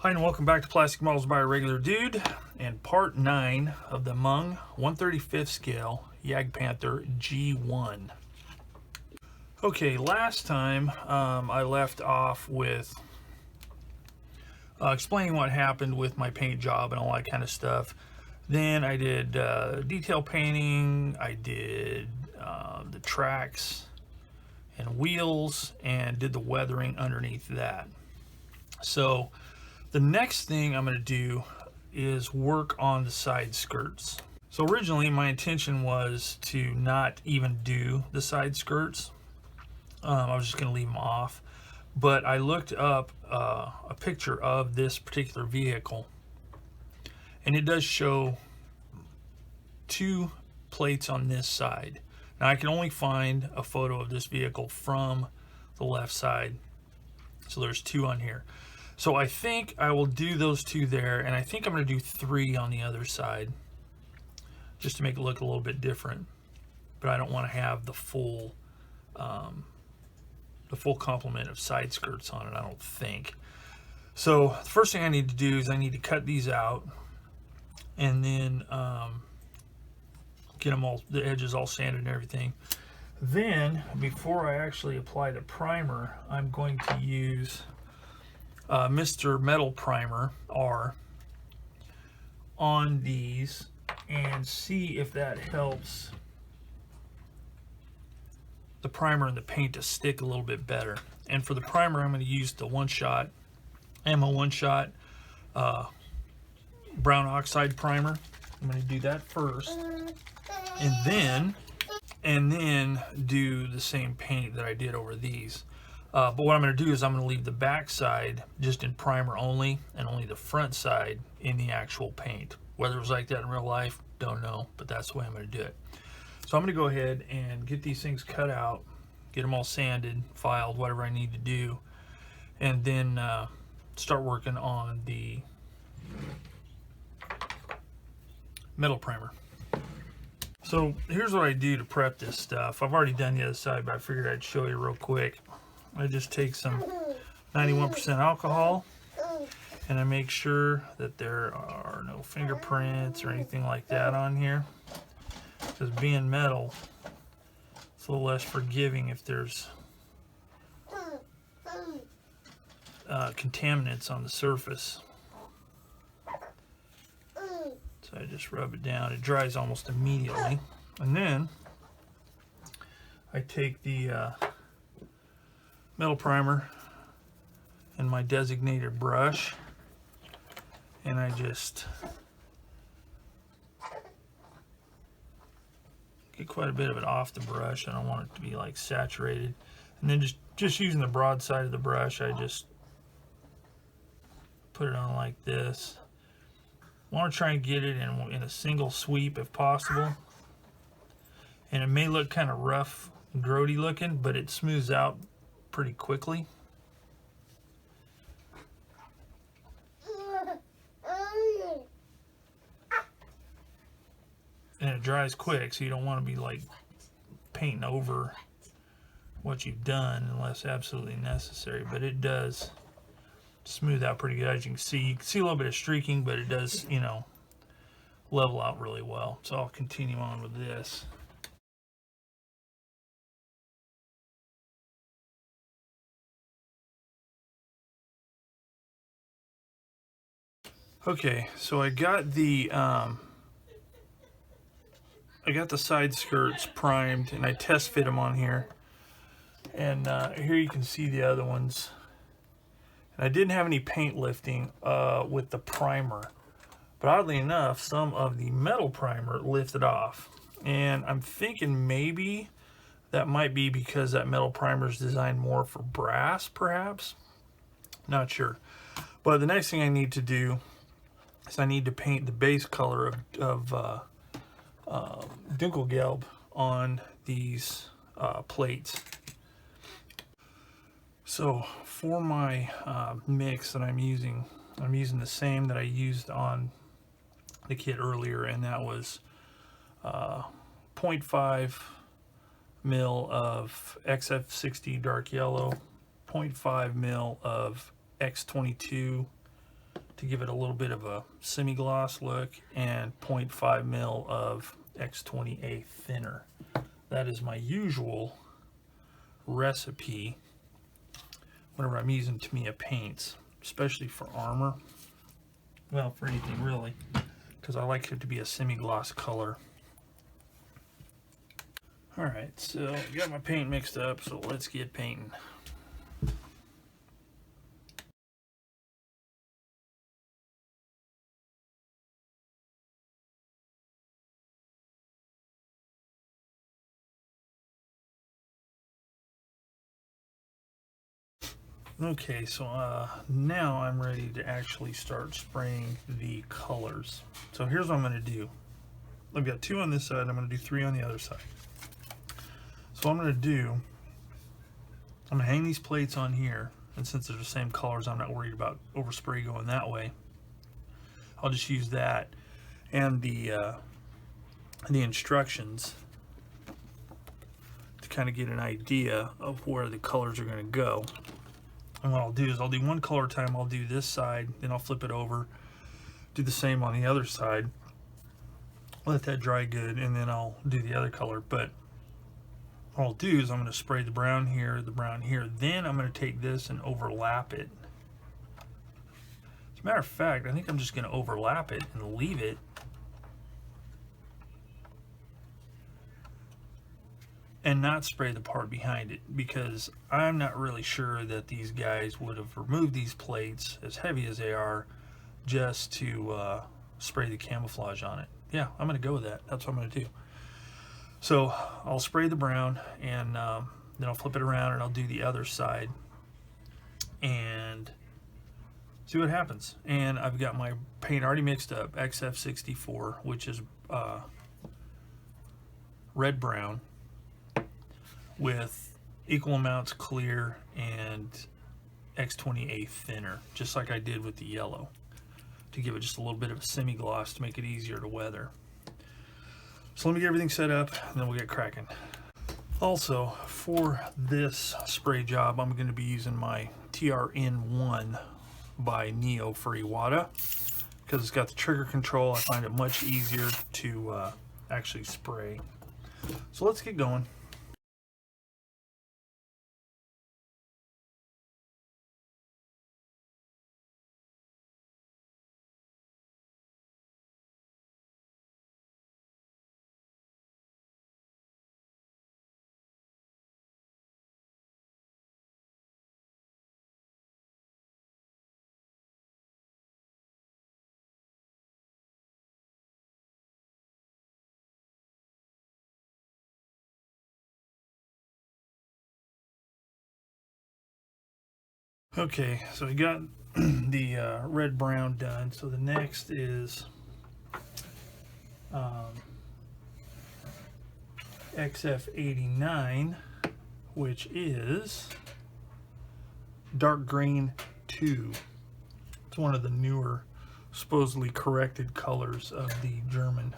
Hi and welcome back to Plastic Models by a Regular Dude and part 9 of the Meng 1/35th scale Jagdpanther G1. Okay, last time I left off with explaining what happened with my paint job and all that kind of stuff. Then I did detail painting, I did the tracks and wheels, and did the weathering underneath that. So the next thing I'm going to do is work on the side skirts. So originally my intention was to not even do the side skirts. I was just going to leave them off. But I looked up a picture of this particular vehicle, and it does show two plates on this side. Now I can only find a photo of this vehicle from the left side, so there's two on here. So I think I will do those two there, and I think I'm going to do three on the other side, just to make it look a little bit different. But I don't want to have the full complement of side skirts on it, I don't think. So the first thing I need to do is I need to cut these out, and then get them all, the edges all sanded and everything. Then before I actually apply the primer, I'm going to use Mr. Metal Primer R on these and see if that helps the primer and the paint to stick a little bit better. And for the primer, I'm going to use the Ammo One Shot brown oxide primer. I'm going to do that first, and then do the same paint that I did over these. But what I'm going to do is I'm going to leave the back side just in primer only, and only the front side in the actual paint. Whether it was like that in real life, don't know, but that's the way I'm going to do it. So I'm going to go ahead and get these things cut out, get them all sanded, filed, whatever I need to do, and then start working on the metal primer. So here's what I do to prep this stuff. I've already done the other side, but I figured I'd show you real quick. I just take some 91% alcohol, and I make sure that there are no fingerprints or anything like that on here, because being metal, it's a little less forgiving if there's contaminants on the surface. So I just rub it down. It dries almost immediately, and then I take the metal primer and my designated brush, and I just get quite a bit of it off the brush. I don't want it to be like saturated. And then just using the broad side of the brush, I just put it on like this. I want to try and get it in a single sweep if possible. And it may look kind of rough and grody looking, but it smooths out pretty quickly. And it dries quick, so you don't want to be like painting over what you've done unless absolutely necessary. But it does smooth out pretty good. As you can see a little bit of streaking, but it does, you know, level out really well. So I'll continue on with this. Okay, so I got the side skirts primed, and I test fit them on here. And here you can see the other ones. And I didn't have any paint lifting with the primer, but oddly enough, some of the metal primer lifted off. And I'm thinking maybe that might be because that metal primer is designed more for brass, perhaps. Not sure. But the next thing I need to do is I need to paint the base color of Dunkelgelb on these plates. So for my mix that I'm using the same that I used on the kit earlier, and that was 0.5 mil of XF60 dark yellow, 0.5 mil of X22 to give it a little bit of a semi-gloss look, and 0.5 mil of X20A thinner. That is my usual recipe whenever I'm using Tamiya paints, especially for armor. Well, for anything really, because I like it to be a semi-gloss color. Alright, so I got my paint mixed up, so let's get painting. Okay, so now I'm ready to actually start spraying the colors. So here's what I'm going to do. I've got 2 on this side, I'm going to do 3 on the other side. So what I'm going to do, I'm going to hang these plates on here, and since they're the same colors, I'm not worried about overspray going that way. I'll just use that and the instructions to kind of get an idea of where the colors are going to go. And what I'll do is I'll do one color at a time. I'll do this side, then I'll flip it over, do the same on the other side, let that dry good, and then I'll do the other color. But what I'll do is I'm going to spray the brown here, then I'm going to take this and overlap it. As a matter of fact, I think I'm just going to overlap it and leave it. And not spray the part behind it, because I'm not really sure that these guys would have removed these plates, as heavy as they are, just to spray the camouflage on it. Yeah, I'm going to go with that. That's what I'm going to do. So I'll spray the brown, and then I'll flip it around and I'll do the other side and see what happens. And I've got my paint already mixed up, XF64, which is red-brown, with equal amounts clear and X20A thinner, just like I did with the yellow, to give it just a little bit of a semi-gloss to make it easier to weather. So let me get everything set up and then we'll get cracking. Also, for this spray job, I'm going to be using my TRN1 by Neo for Iwata, because it's got the trigger control. I find it much easier to actually spray. So let's get going. Okay, so we got the red-brown done. So the next is XF89, which is dark green 2. It's one of the newer, supposedly corrected colors of the German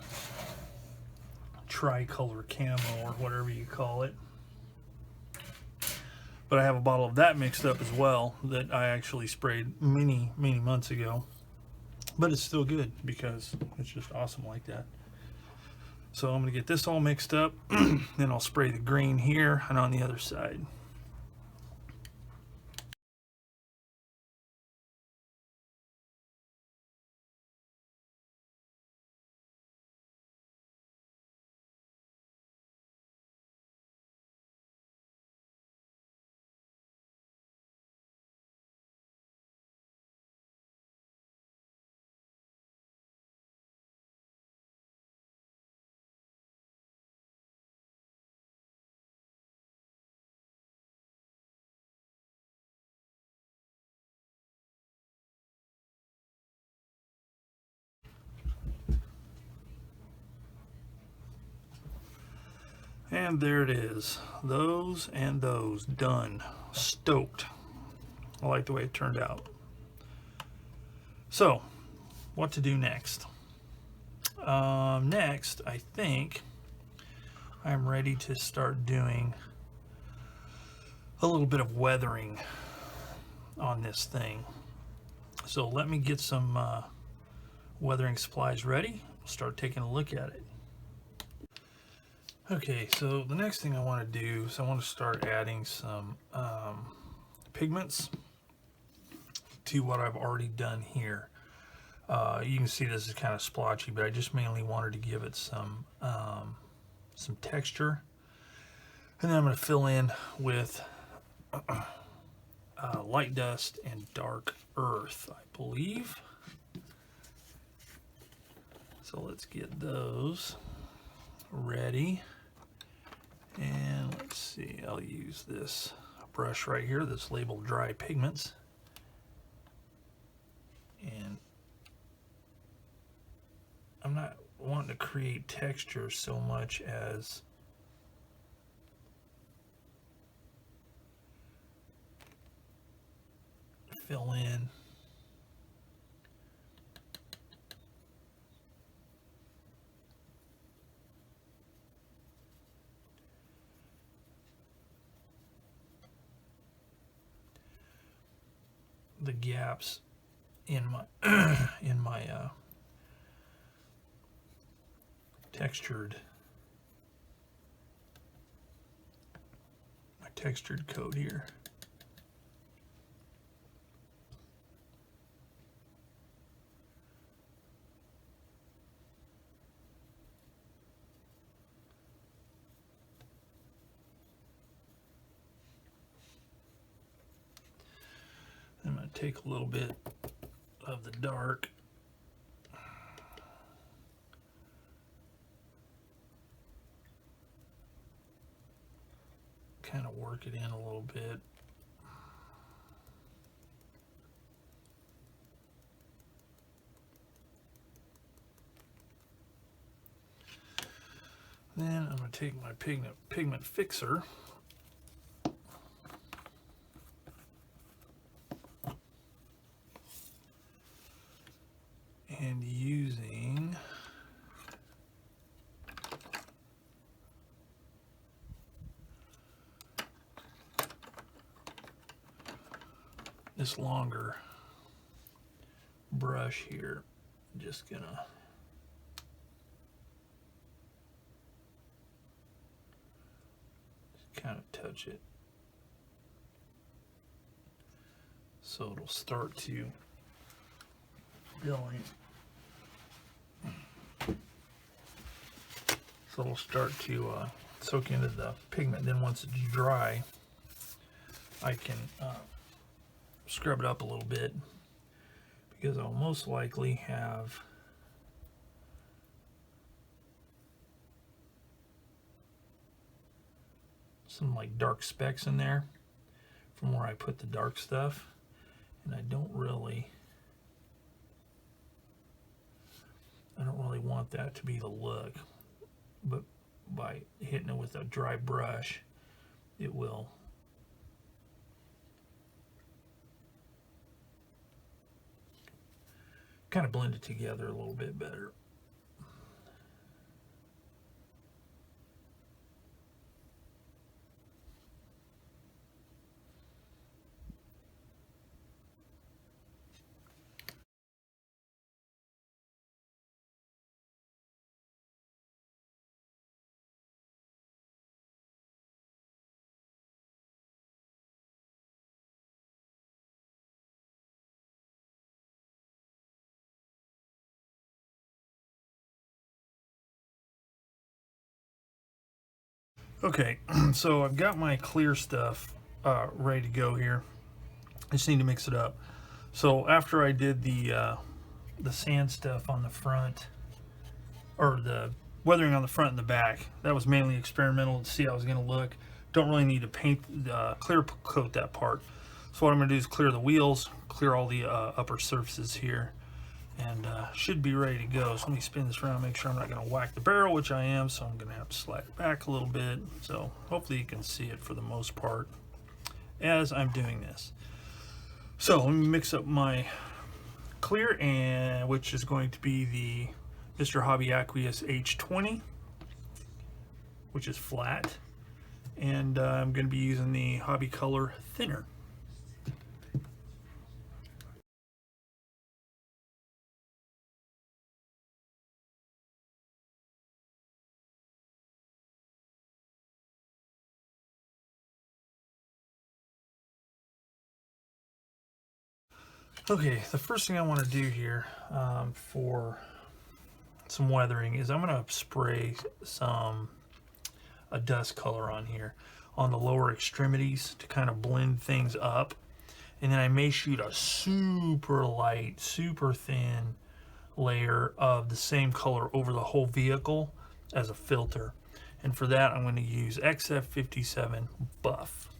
tricolor camo, or whatever you call it. But I have a bottle of that mixed up as well that I actually sprayed many months ago. But it's still good because it's just awesome like that. So I'm going to get this all mixed up, then I'll spray the green here and on the other side. And there it is. Those and those done. Stoked. I like the way it turned out. So, what to do next? Next, I think I'm ready to start doing a little bit of weathering on this thing. So let me get some weathering supplies ready. We'll start taking a look at it. Okay, so the next thing I want to do is I want to start adding some pigments to what I've already done here. You can see this is kind of splotchy, but I just mainly wanted to give it some texture. And then I'm going to fill in with light dust and dark earth, I believe. So let's get those ready. And let's see, I'll use this brush right here that's labeled dry pigments. And I'm not wanting to create texture so much as fill in the gaps in my textured coat here. I'm going to take a little bit of the dark kind of work it in a little bit. Then I'm going to take my pigment fixer and using this longer brush here, I'm just gonna kind of touch it so it'll start to going. So it'll start to soak into the pigment. Then once it's dry, I can scrub it up a little bit, because I'll most likely have some like dark specks in there from where I put the dark stuff, and I don't really want that to be the look. But by hitting it with a dry brush, it will kind of blend it together a little bit better. Okay, so I've got my clear stuff ready to go here. I just need to mix it up. So after I did the sand stuff on the front, or the weathering on the front and the back, that was mainly experimental to see how it was going to look. Don't really need to paint, clear coat that part. So what I'm going to do is clear the wheels, clear all the upper surfaces here, and should be ready to go. So let me spin this around, make sure I'm not going to whack the barrel, which I am, so I'm going to have to slide it back a little bit. So hopefully you can see it for the most part as I'm doing this. So let me mix up my clear, and which is going to be the Mr. Hobby Aqueous H20, which is flat, and I'm going to be using the Hobby Color thinner. Okay, the first thing I want to do here for some weathering is I'm going to spray a dust color on here on the lower extremities to kind of blend things up. And then I may shoot a super light, super thin layer of the same color over the whole vehicle as a filter. And for that, I'm going to use XF57 Buff.